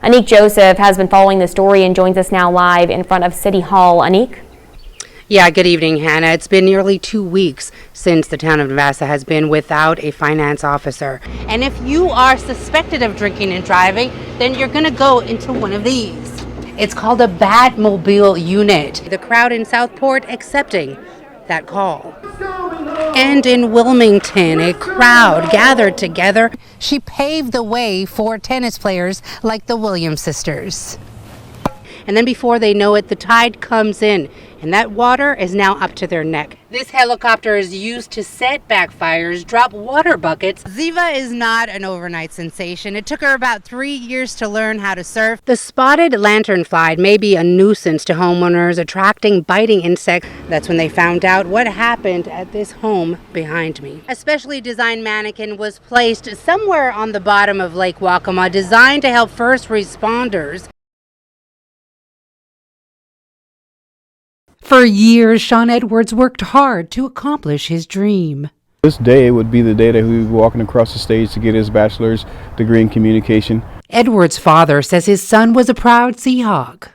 Annick Joseph has been following the story and joins us now live in front of City Hall. Annick? Yeah, good evening, Hannah. It's been nearly 2 weeks since the town of Navassa has been without a finance officer. And if you are suspected of drinking and driving, then you're going to go into one of these. It's called a Batmobile unit. The crowd in Southport accepting that call. And in Wilmington, a crowd gathered together. She paved the way for tennis players like the Williams sisters. And then before they know it, the tide comes in, and that water is now up to their neck. This helicopter is used to set backfires, drop water buckets. Ziva is not an overnight sensation. It took her about 3 years to learn how to surf. The spotted lanternfly may be a nuisance to homeowners, attracting biting insects. That's when they found out what happened at this home behind me. A specially designed mannequin was placed somewhere on the bottom of Lake Waccamaw, designed to help first responders. For years, Sean Edwards worked hard to accomplish his dream. This day would be the day that he would be walking across the stage to get his bachelor's degree in communication. Edwards' father says his son was a proud Seahawk.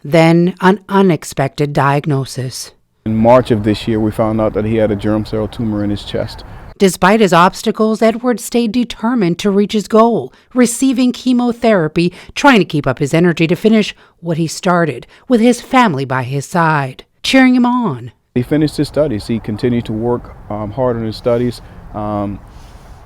Then an unexpected diagnosis. In March of this year, we found out that he had a germ cell tumor in his chest. Despite his obstacles, Edwards stayed determined to reach his goal, receiving chemotherapy, trying to keep up his energy to finish what he started, with his family by his side, cheering him on. He finished his studies. He continued to work hard on his studies.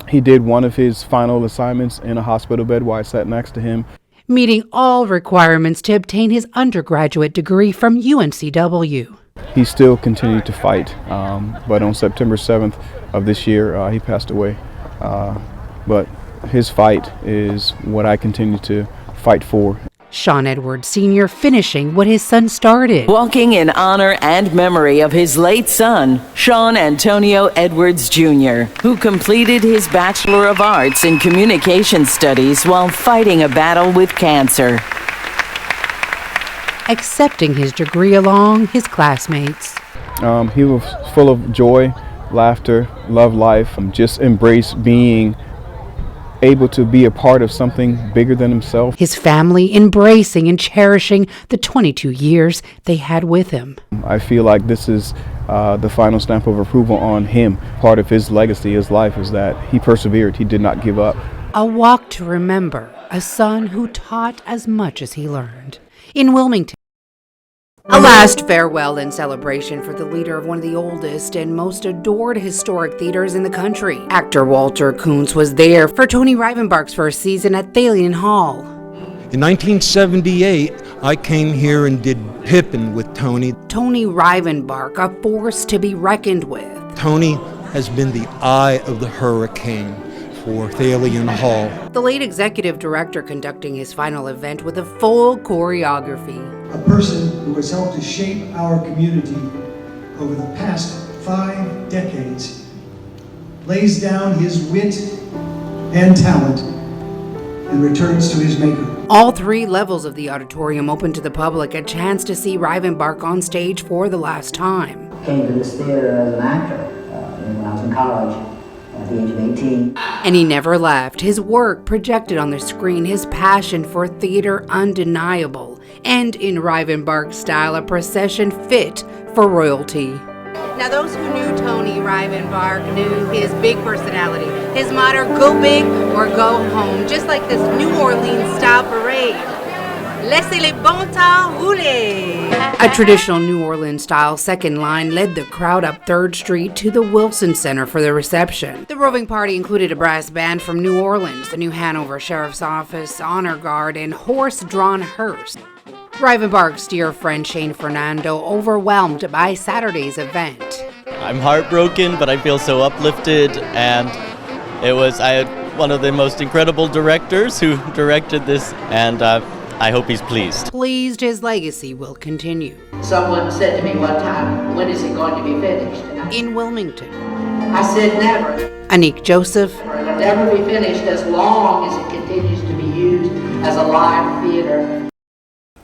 He did one of his final assignments in a hospital bed while I sat next to him. Meeting all requirements to obtain his undergraduate degree from UNCW. He still continued to fight, but on September 7th of this year, he passed away. But his fight is what I continue to fight for. Sean Edwards Sr. finishing what his son started. Walking in honor and memory of his late son, Sean Antonio Edwards Jr., who completed his Bachelor of Arts in Communication Studies while fighting a battle with cancer. Accepting his degree along his classmates. He was full of joy, laughter, loved life, and just embraced being able to be a part of something bigger than himself. His family embracing and cherishing the 22 years they had with him. I feel like this is the final stamp of approval on him. Part of his legacy, his life, is that he persevered. He did not give up. A walk to remember, a son who taught as much as he learned. In Wilmington, a last farewell and celebration for the leader of one of the oldest and most adored historic theaters in the country. Actor Walter Kuntz was there for Tony Rivenbark's first season at Thalian Hall. In 1978, I came here and did Pippin with Tony. Tony Rivenbark, a force to be reckoned with. Tony has been the eye of the hurricane for Thalian Hall. The late executive director conducting his final event with a full choreography. A person who has helped to shape our community over the past 5 decades lays down his wit and talent and returns to his maker. All 3 levels of the auditorium open to the public, a chance to see Rivenbark on stage for the last time. Came to this theater as an actor when I was in college. At the age of 18. And he never left. His work projected on the screen, his passion for theater undeniable, and in Rivenbark style, a procession fit for royalty. Now those who knew Tony Rivenbark knew his big personality, his motto, go big or go home, just like this New Orleans style parade. Laissez les bon temps rouler. A traditional New Orleans style second line led the crowd up 3rd Street to the Wilson Center for the reception. The roving party included a brass band from New Orleans, the New Hanover Sheriff's Office, Honor Guard, and horse-drawn hearse. Rivenbark's dear friend Shane Fernando overwhelmed by Saturday's event. I'm heartbroken, but I feel so uplifted, and I had one of the most incredible directors who directed this, and I hope he's pleased. Pleased his legacy will continue. Someone said to me one time, when is it going to be finished? In Wilmington. I said never. Annick Joseph. It'll never be finished as long as it continues to be used as a live theater.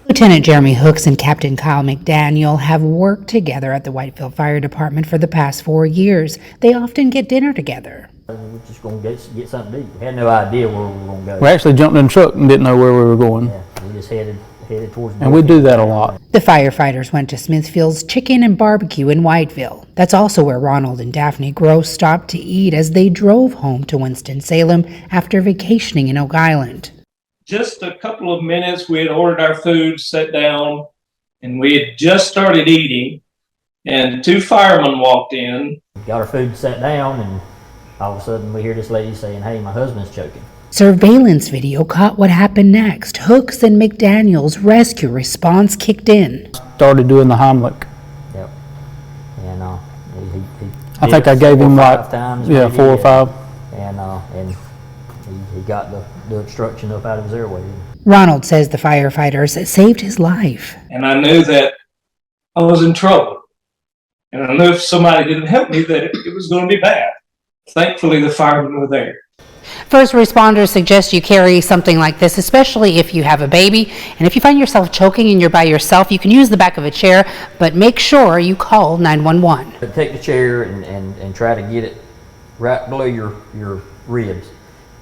Lieutenant Jeremy Hooks and Captain Kyle McDaniel have worked together at the Whitefield Fire Department for the past 4 years. They often get dinner together. We're just going to get something to eat. We had no idea where we were going to go. We actually jumped in the truck and didn't know where we were going. Yeah, we just headed towards the And we do that a lot. The firefighters went to Smithfield's Chicken and Barbecue in Whiteville. That's also where Ronald and Daphne Gross stopped to eat as they drove home to Winston-Salem after vacationing in Oak Island. Just a couple of minutes, we had ordered our food, sat down, and we had just started eating, and 2 firemen walked in. We got our food, sat down, and all of a sudden we hear this lady saying, "Hey, my husband's choking." Surveillance video caught what happened next. Hooks and McDaniel's rescue response kicked in. Started doing the Heimlich. Yep. And I think I gave him like 4 or 5. And he got the obstruction up out of his airway. Ronald says the firefighters saved his life. And I knew that I was in trouble. And I knew if somebody didn't help me that it was going to be bad. Thankfully, the firemen were there. First responders suggest you carry something like this, especially if you have a baby. And if you find yourself choking and you're by yourself, you can use the back of a chair, but make sure you call 911. But take the chair and try to get it right below your ribs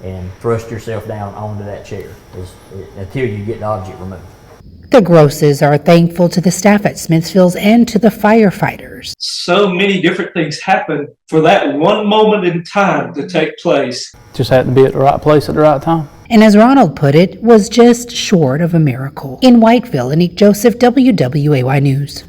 and thrust yourself down onto that chair until you get the object removed. The Grosses are thankful to the staff at Smithfield's and to the firefighters. So many different things happened for that one moment in time to take place. Just had to be at the right place at the right time. And as Ronald put it, was just short of a miracle. In Whiteville, Annick Joseph, WWAY News.